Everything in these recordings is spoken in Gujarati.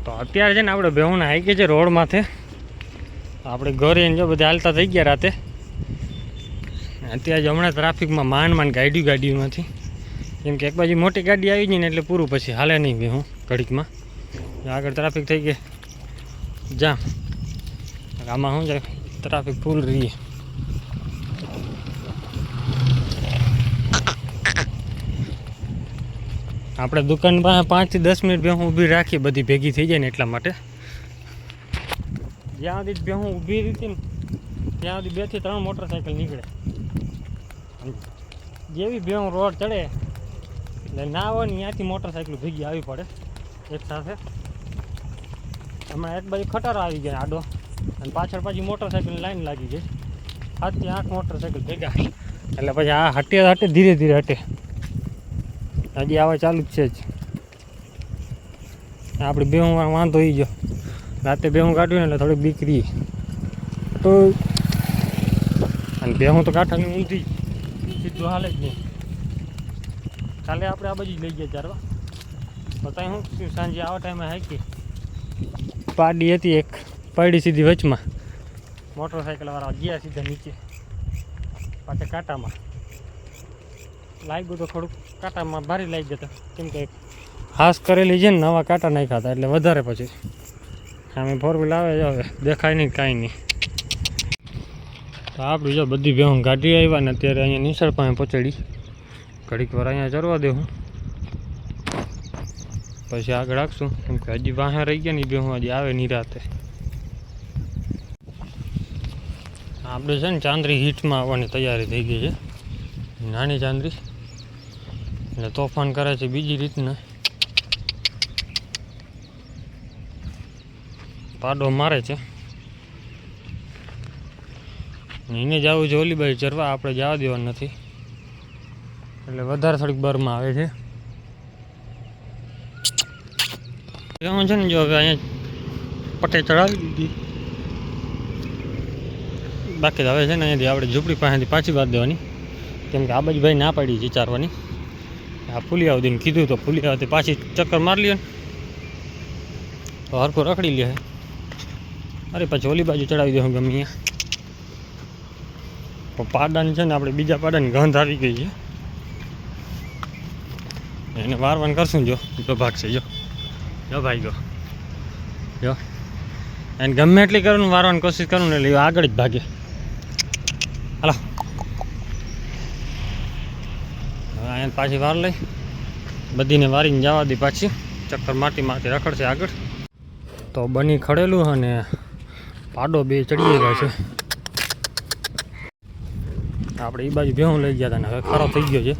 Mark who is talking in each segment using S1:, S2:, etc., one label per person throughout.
S1: તો અત્યારે છે ને આપણે બેહુને આવી ગયા છે રોડ માથે. આપણે ઘરે જો બધા હાલતા થઈ ગયા રાતે. અત્યારે હમણાં ટ્રાફિકમાં માંડ ગાડીઓ નથી. કેમ કે એક બાજુ મોટી ગાડી આવી ગઈ ને એટલે પૂરું, પછી હાલે નહીં બેહું ઘડીકમાં. આગળ ટ્રાફિક થઈ ગઈ જામ. આમાં શું જાય ટ્રાફિક ફૂલ રહીએ. આપણે દુકાન પાસે 5 થી 10 મિનિટ બેહું ઊભી રાખી, બધી ભેગી થઈ જાય ને એટલા માટે. જ્યાં સુધી બેહું ઊભી હતી ને ત્યાં સુધી 2 થી 3 મોટરસાઇકલ નીકળે. જેવી બેહું રોડ ચડે એટલે ના હોય ને ત્યાંથી મોટરસાઇકલ ભેગી આવી પડે એક સાથે. હમણાં એક બાજુ ખટારો આવી ગયા આડો, અને પાછળ પાછી મોટરસાઇકલની લાઈન લાગી ગઈ. 7 થી 8 મોટરસાઇકલ ભેગા, એટલે પછી આ હટે ધીરે ધીરે હટે. હજી આવા ચાલુ જ છે જ. આપણે બેહું વાંધો આવી ગયો. રાતે બેહું કાઢ્યું ને એટલે થોડીક બીક રહી તો. અને બેહું તો કાંઠાની ઊંધી સીધું હાલે જ નહીં. કાલે આપણે આ બાજુ જ લઈ ગયા ચારવા. બતાવી શું સાંજે આવા ટાઈમે હાકી પાડી હતી એક, પડી સીધી વચમાં. મોટરસાઇકલવાળા ગયા સીધા નીચે, પાછા કાંટામાં લાગ્યું તો થોડુંક. કાંટામાં ભારી લાગી જતા, કેમ કે હાસ કરેલી છે ને નવા કાંટા નાખ્યા હતા એટલે વધારે. પછી સામે 4 વ્હીલ આવે છે, હવે દેખાય નહીં કાંઈ નહીં. તો આપણી જો બધી ભેહું ગાડી આવ્યા ને અત્યારે અહીંયા નિસળ પાસે પહોંચાડી. ઘડીક વાર અહીંયા ચરવા દેવું, પછી આગળ રાખશું. કેમ કે હજી વાહે રહી ગયા ને ભેહું હજી આવે નિરાતે. આપણે છે ને ચાંદરી હીટમાં આવવાની તૈયારી થઈ ગઈ છે. નાની ચાંદરી એટલે તોફાન કરે છે બીજી રીતના. પાડો મારે છે. એને જવું છે ઓલી બાજુ ચરવા, આપણે જવા દેવાનું નથી એટલે વધારે થોડીક બરમાં આવે છે. એવું છે ને જો હવે અહીંયા પટ્ટે ચડાવી દીધી. બાકી હવે છે ને અહીંયાથી આપણે ઝૂંપડી પાસેથી પાછી વાત દેવાની. કેમ કે આ બાજુ ભાઈ ના પાડી વિચારવાની. આ ફૂલિયા દઈને કીધું તો ફૂલિયાથી પાછી ચક્કર મારી લે તો હરખો રખડી લે. અરે પછી ઓલી બાજુ ચડાવી દઉં ગમે અહીંયા. પાડાની છે ને આપણે બીજા પાડાની ગંધ આવી ગઈ છે, એને વારવાન કરશું. જો ભાગશે, જો ભાઈ જો એને ગમે એટલી કરું વારવાની કોશિશ કરું ને એટલે આગળ જ ભાગે. હાલો હવે અહીંયા પાછી વાર લઈ બધીને વારીને જવા દે. પાછી ચક્કર મારતી રખડશે આગળ. તો બની ખડેલું અને પાડો બે ચડી ગયા છે. આપણે એ બાજુ ભેહું લઈ ગયા હતા ને હવે ખરો થઈ ગયો છે.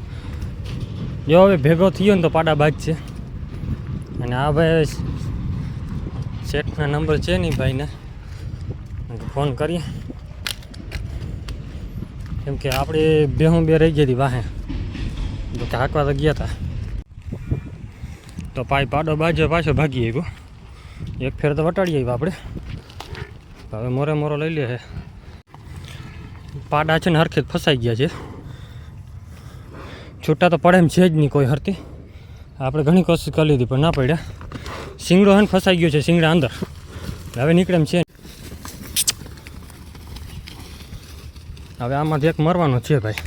S1: જો હવે ભેગો થયો ને તો પાડા બાજ છે. અને આ ભાઈ શેઠના નંબર છે નહીં ભાઈને, ફોન કરીએ. કેમ કે આપણે ભેહું બે રહી ગઈ હતી વાહે, તો કે હાંકવા તો ગયા હતા. તો પાડો બાજુ પાછો ભાગી આવ્યો. એક ફેર તો વટાડી આવ્યો આપણે. હવે મોરો લઈ લે છે. પાડા છે ને હરખે ફસાઈ ગયા છે. છૂટા તો પડે એમ છે જ નહીં કોઈ હરતી. આપણે ઘણી કોશિશ કરી લીધી પણ ના પડ્યા. શીંગડો હે ને ફસાઈ ગયો છે, શીંગડા અંદર હવે નીકળે એમ છે. હવે આમાંથી એક મરવાનો છે ભાઈ,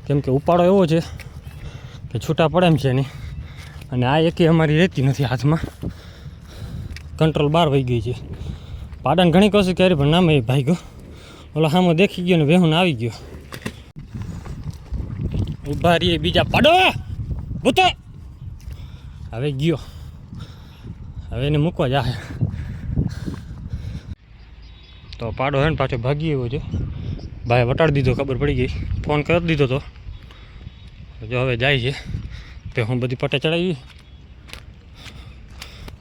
S1: કેમ કે ઉપાડો એવો છે કે છૂટા પડે એમ છે નહીં. અને આ એકે અમારી રહેતી નથી હાથમાં, કંટ્રોલ બહાર વહી ગઈ છે. પાડાને ઘણી કોશિશ કરી પણ નામે એ ભાઈ ગયો. ઓલો સામો દેખી ગયો ને વેહું આવી ગયો. ઉભા રહીએ બીજા પાડો ભૂતો હવે ગયો. હવે એને મૂકવા જાય તો પાડો હે ને પાછો ભાગી એવો છે. ભાઈ વટાડી દીધો, ખબર પડી ગઈ, ફોન કરી દીધો તો. જો હવે જાય છે તે હું બધી પટ્ટે ચડાવી,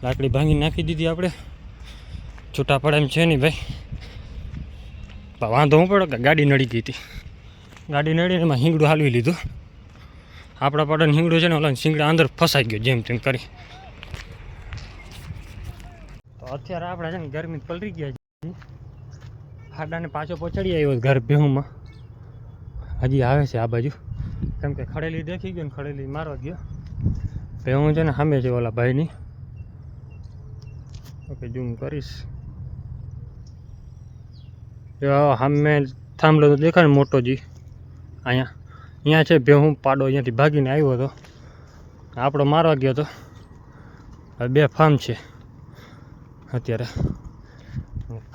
S1: લાકડી ભાંગી નાખી દીધી આપણે. છૂટા પડે એમ છે નહીં ભાઈ. વાંધો હું પડે કે ગાડી નડી ગઈ હતી. ગાડી નડીને એમાં હિંગડું હાલવી લીધું. આપણા પાડાને હિંગડું છે ને ઓલા શીંગડા અંદર ફસાઈ ગયો જેમ તેમ કરી. તો અત્યારે આપણે છે ને ગરમી પલરી ગયા છે. હાડાને પાછો પહોંચાડી આવ્યો ઘર ભેહુંમાં. હજી આવે છે આ બાજુ, કેમ કે ખડેલી દેખી ગયો ને ખડેલી મારવા ગયો. ભેહું છે ને સામે છે ઓલા ભાઈની. ઓકે ઝૂમ કરીશ. સામે થાંભલો તો દેખાય ને મોટો જી, અહીંયા છે ભેહું પાડો, અહીંયાથી ભાગીને આવ્યો હતો, આપણો મારવા ગયો હતો. હવે 2 ફાર્મ છે અત્યારે.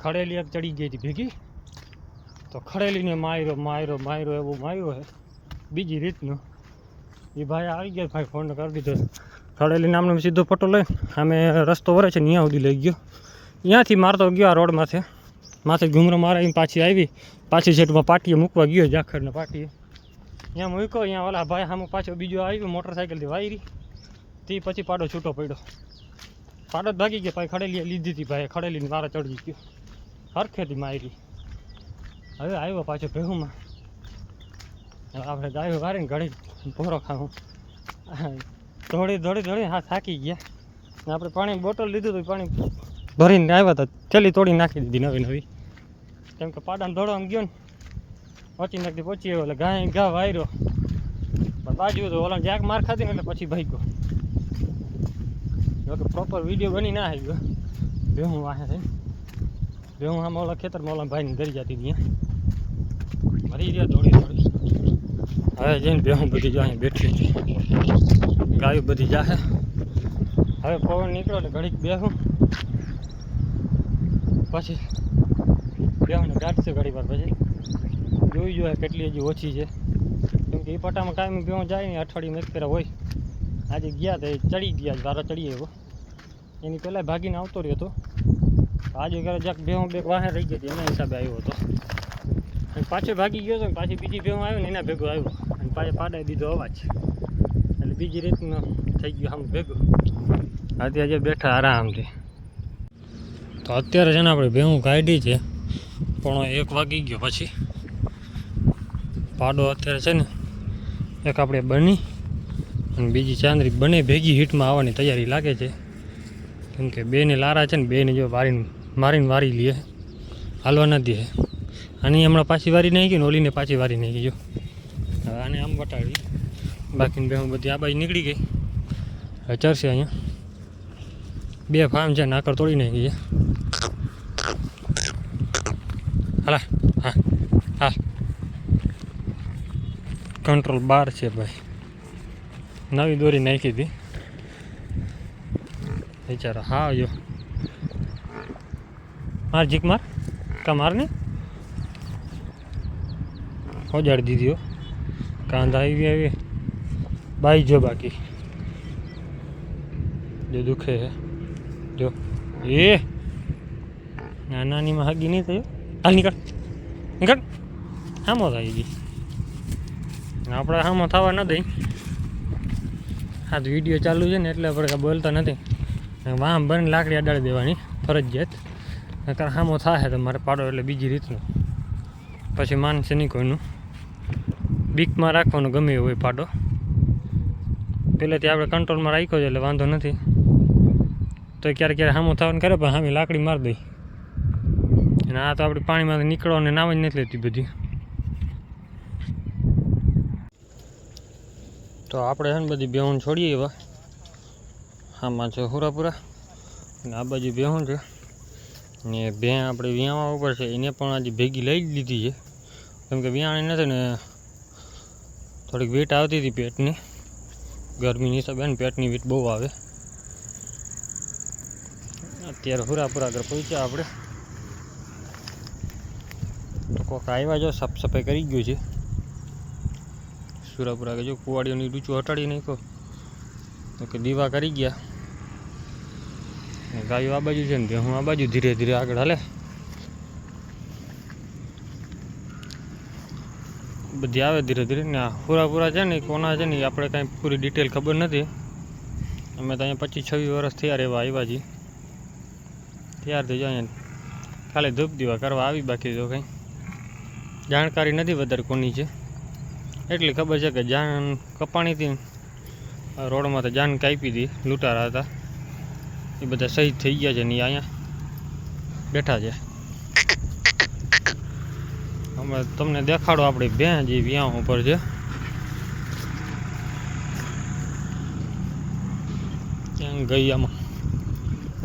S1: ખડેલી એક ચડી ગઈ હતી ભેગી, તો ખડેલીને માર્યો એવો માર્યો છે બીજી રીતનું. એ ભાઈ આવી ગયા, ભાઈ ફોન કરી દીધો. ખડેલી નામનો સીધો પટ્ટો લઈને સામે રસ્તો વરે છે ને ત્યાં સુધી લઈ ગયો. ત્યાંથી મારતો ગયો આ રોડ માથે ઘૂમરો મારાવીને પાછી આવી, પાછી સેટમાં પાટીએ મૂકવા ગયો, જાખડને પાટીએ ત્યાં મૂક્યો. અહીંયા ઓલા ભાઈ સામે પાછો બીજો આવ્યો મોટરસાઇકલથી વાયરી, તે પછી પાડો છૂટો પડ્યો. પાડો જ ભાગી ગયો. ભાઈ ખડેલી લીધી હતી, ભાઈ ખડેલીને મારા ચડી ગયો, હરખેથી મારી. હવે આવ્યો પાછો ભેહુમાં. આપણે ગાયો વારીને ઘડી ભોરો ખાવું, દોડી હા થાકી ગયા. આપણે પાણી બોટલ લીધું હતું, પાણી ભરીને આવ્યા હતા, થેલી તોડી નાખી દીધી નવી. કેમ કે પાડાને દોડવામાં ગયો ને, પહોંચી નાખતી પહોંચી આવ્યો, એટલે ઘા વાયરો બાજુ તો ઓલા જ્યાંક માર ખાધી ને એટલે પછી ભાગ્યો. જો કે પ્રોપર વિડીયો બની ના આવ્યો. ભેહું વાહે થઈને ભેહું આમાં ઓલા ખેતરમાં ઓલા ભાઈને ધરી જતી ત્યાં મરી ગયા દોડી. હવે જઈને ભેહું બધી જો અહીંયા બેઠી હતી, ગાયો બધી જાહે. હવે પવન નીકળ્યો એટલે ઘડીક બેહું, પછી બેહુંને ગાંઠશે ઘડી વાર, પછી જોઈ જોઈએ કેટલી હજી ઓછી છે. કેમ કે એ પટામાં કાયમી બેહું જાય ને અઠવાડિયું એક ફેરા હોય. આજે ગયા તો ચડી ગયા, વારો ચડી આવ્યો. એની પહેલાં ભાગીને આવતો રહ્યો હતો. આજે ઘરે જ્યાંક બેહું બે વાહે રહી ગઈ હતી, એના હિસાબે આવ્યો હતો. પાછો ભાગી ગયો હતો, પાછી બીજી ભેહું આવ્યો ને એના ભેગો આવ્યો, અને પાછે પાડાઈ દીધો અવાજ, એટલે બીજી રીતનું થઈ ગયું આમ ભેગું. આજે બેઠા આરામથી. તો અત્યારે છે ને આપણે ભેહું કાઢી છે, પણ 1 વાગી ગયો. પછી પાડો અત્યારે છે ને એક આપણે બની અને બીજી ચાંદરી બંને ભેગી હીટમાં આવવાની તૈયારી લાગે છે. કેમ કે બેને લારા છે ને, બેને જો મારીને વારી લે, હાલવા ન દે. આની હમણાં પાછી વારી નહીં ગઈ ને, ઓલીને પાછી વારી નહીં ગઈ. જો આને આમ વટાડી, બાકીની બેહું બધી આ બાજુ નીકળી ગઈ. હવે ચરશે અહીંયા 2 ફાર્મ છે, નાકર તોડી નાખી છે. હાલા હા કંટ્રોલ 12 છે ભાઈ, નવી દોરી નાખી હતી બિચારા. હા જો માર જીક માર કા મારને ઓજાડી દીધી હો. કાંધા આવી બાઈ જો, બાકી જો દુખે છે જો. એ નાનીમાં હગી નહીં થયો. હાલ નીકળ હામો થાય ગઈ. આપણે હામો થવા ન દઈ. હા તો વિડીયો ચાલુ છે ને એટલે આપણે બોલતા નથી. વામ બને લાકડી અડાડી દેવાની ફરજિયાત, નકર હામો થાય તો મારે પાડો એટલે બીજી રીતનું. પછી માનશે નહીં કોઈનું, બીકમાં રાખવાનું ગમે એવું હોય પાડો. પહેલેથી આપણે કંટ્રોલમાં રાખ્યો છે એટલે વાંધો નથી. તો ક્યારેક હામો થવાનું કરે, પણ હામી લાકડી મારી દઈ. અને આ તો આપણે પાણીમાંથી નીકળવાની નામ જ નથી લેતી બધી. તો આપણે છે ને બધી બેહું છોડીએ એવા. આમાં છે હુરાપુરા, અને આ બાજુ બેહું છે ને. બે આપણે વિયાવા ઉપર છે, એને પણ હજી ભેગી લઈ જ લીધી છે. કેમ કે વિયાણી નથી ને, થોડીક વીટ આવતી હતી પેટની, ગરમીની હિસાબે ને પેટની વીટ બહુ આવે. અત્યારે હુરાપુરા આગળ પહોંચ્યા આપણે. તો કોક આવ્યા જો, સાફ સફાઈ કરી ગયું છે સુરાપુરા આગળ. જો કુવાડીઓની ડૂચું હટાડી નાખ્યો, તો કે દીવા કરી ગયા. ગાયો આ બાજુ છે ને, હું આ બાજુ ધીરે ધીરે આગળ હાલે. બધી આવે ધીરે ધીરે ને. આ પૂરા છે ને કોના છે ને, આપણે કાંઈ પૂરી ડિટેલ ખબર નથી. અમે તો અહીંયા 25-26 વર્ષ થયા રહેવા આવ્યા છીએ. ત્યારથી જ અહીંયા ખાલી ધૂપ દીવા કરવા આવી, બાકી તો કંઈ જાણકારી નથી વધારે કોની છે. એટલી ખબર છે કે જાન કપાણી હતી, રોડમાં તો જાન કાપી હતી, લૂંટારા હતા, એ બધા શહીદ થઈ ગયા છે ને અહીંયા બેઠા છે. અમે તમને દેખાડો આપણી ભેં જે વિયા ઉપર છે. ત્યાં ગઈ આમાં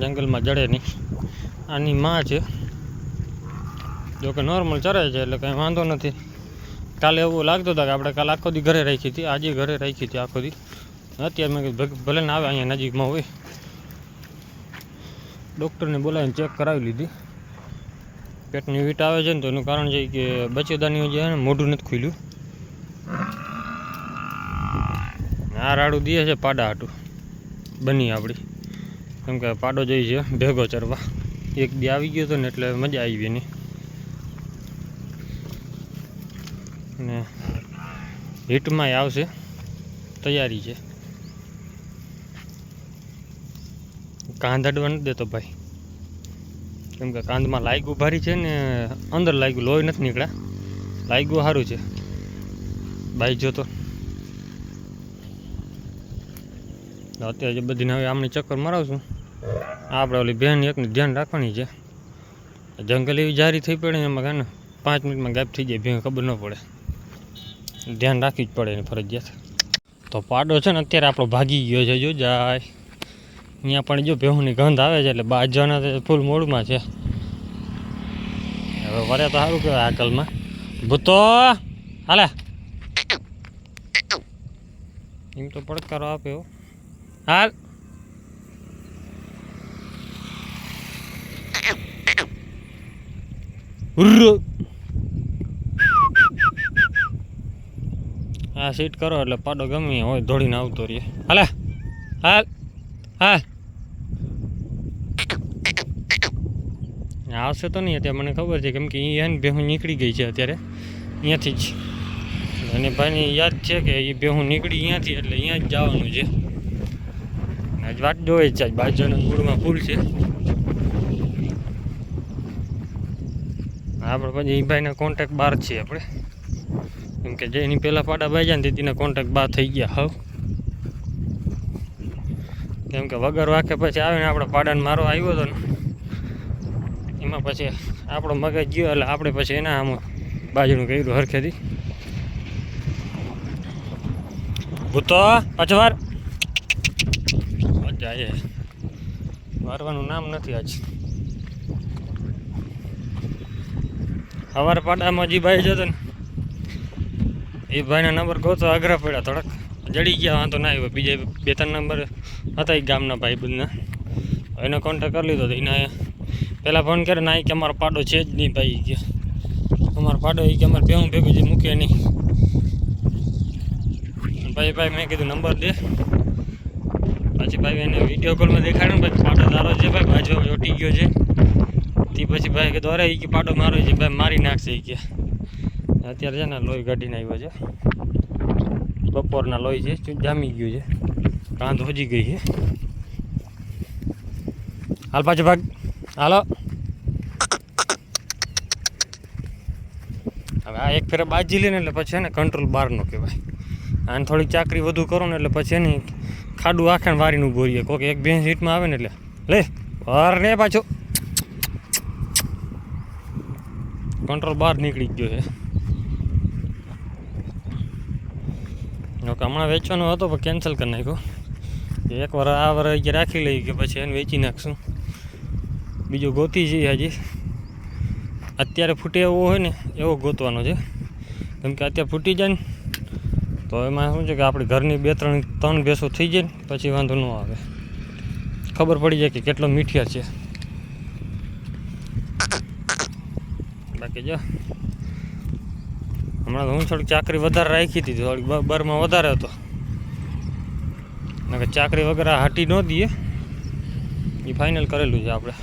S1: જંગલમાં જડે નહીં. આની માં છે, જો કે નોર્મલ ચરે છે એટલે કંઈ વાંધો નથી. કાલે એવું લાગતું હતું કે આપણે કાલે આખો દી ઘરે રાખી હતી, આજે ઘરે રાખી હતી આખો દી. અત્યારે મેં કીધું ભલે ને આવે અહીંયા નજીકમાં હોય. ડૉક્ટરને બોલાવીને ચેક કરાવી લીધી. પેટની વીટ આવે છે ને તો એનું કારણ છે કે બચ્ચેદાની જે ને મોઢું નથી ખુલ્યું. આ રાડું દે છે પાડા હાટું બની આપણી, કેમ કે પાડો જઈ છે ભેગો ચરવા. એક દી આવી ગયો હતો ને એટલે મજા આવી એની. ને હીટમાંય આવશે, તૈયારી છે. કાંધ અડવા નથી દેતો ભાઈ, કેમ કે કાંધમાં લાગ્યું ભારી છે ને અંદર લાગ્યું, લોહી નથી નીકળ્યા. લાગ્યું સારું છે ભાઈ. જોતો અત્યારે જે બધી હવે આમની ચક્કર મરાવશું. આપણે ઓલી બહેન એકને ધ્યાન રાખવાની છે. જંગલ એવી જારી થઈ પડે ને એમાં કાને 5 મિનિટમાં ગાયબ થઈ જાય, ભેં ખબર ન પડે. ધ્યાન રાખવી જ પડે એની ફરજિયાત. તો પાડો છે ને અત્યારે આપણો ભાગી ગયો છે. જો જાય અહીંયા પણ જો ભેહુંની ગંધ આવે છે એટલે બાજવાના ફૂલ મોડમાં છે. હવે વરે તો સારું કહેવાય આકલમાં. ભૂતો હાલે એમ તો પડકારો આપે હો. હાલ આ સીટ કરો એટલે પાડો ગમે હોય દોડીને આવતો રહીએ. હાલે હાલ હાલ આવશે તો નહીં અત્યારે મને ખબર છે, કેમ કે અહીંયા ભેહું નીકળી ગઈ છે અત્યારે અહીંયાથી જ. અને ભાઈને યાદ છે કે એ ભેહું નીકળી અહીંયાથી એટલે અહીંયા જ જવાનું છે. આજ વાટ જોઈ જ છે, બાજુના મૂળમાં ફૂલ છે. આપણે પછી એ ભાઈના કોન્ટેક્ટ બહાર છીએ આપણે, કેમ કે જે એની પહેલાં પાડા બાજ્યા ને તેના કોન્ટેક્ટ બહાર થઈ ગયા હવે. કેમ કે વગર વાંખે પછી આવે ને આપણે પાડાને મારો આવ્યો હતો ને એમાં પછી આપણો મગજ ગયો એટલે આપણે પછી એના આમ બાજુનું કર્યું હરખેથી. ભૂતો પાછો વાર મજા આવે, મારવાનું નામ નથી આજ. સવારે પાડામાં જે ભાઈ જતો ને એ ભાઈના નંબર ગોતો આગ્રહ પડ્યા, થોડાક જડી ગયા, વાંધો ના આવ્યો. બીજા 2-3 નંબર હતા એ ગામના ભાઈ બંધના, એનો કોન્ટેક્ટ કરી લીધો. એને પહેલાં ફોન કરે ના કે અમારો પાડો છે જ નહીં ભાઈ, કે અમારો પાડો એ કે અમારે ભેગું ભેગું જે મૂકે નહીં. ભાઈ મેં કીધું નંબર દે. પછી ભાઈ એને વિડીયો કોલમાં દેખાડ્યું ને ભાઈ પાડો તારો છે ભાઈ, બાજુ ચોટી ગયો છે. તે પછી ભાઈ કીધું અરે એ કે પાડો મારો છે ભાઈ, મારી નાખશે એ કે. અત્યારે છે ને લોહી કાઢીને આવ્યો છે, બપોરના લોહી છે, જામી ગયું છે, કાંધ હોજી ગઈ છે. હાલ પાછો ભાગ હાલો. હવે આ એક ફેરે બાજી લે ને એટલે પછી એને કંટ્રોલ બહારનો કહેવાય. આને થોડીક ચાકરી વધુ કરો ને એટલે પછી એની ખાડું આખે વારીને ઊભો રહીએ. કોઈક એક બે સીટમાં આવે ને એટલે લે વાર ને પાછો કંટ્રોલ બહાર નીકળી ગયો છે. હમણાં વેચવાનો હતો પણ કેન્સલ કરી નાખ્યો. એકવાર આ વાર રાખી લઈએ કે પછી એને વેચી નાખશું. બીજો ગોતી છે હજી, અત્યારે ફૂટે એવો હોય ને એવો ગોતવાનો છે. કેમ કે અત્યારે ફૂટી જાય ને તો એમાં શું છે કે આપણી ઘરની 2-3 ભેંસો થઈ જાય ને પછી વાંધો ન આવે, ખબર પડી જાય કે કેટલો મીઠિયા છે. બાકી જો હમણાં તો હું થોડીક ચાકરી વધારે રાખી હતી, થોડીક બરમાં વધારે હતો. ચાકરી વગર હાટી ન દઈએ એ ફાઇનલ કરેલું છે આપણે.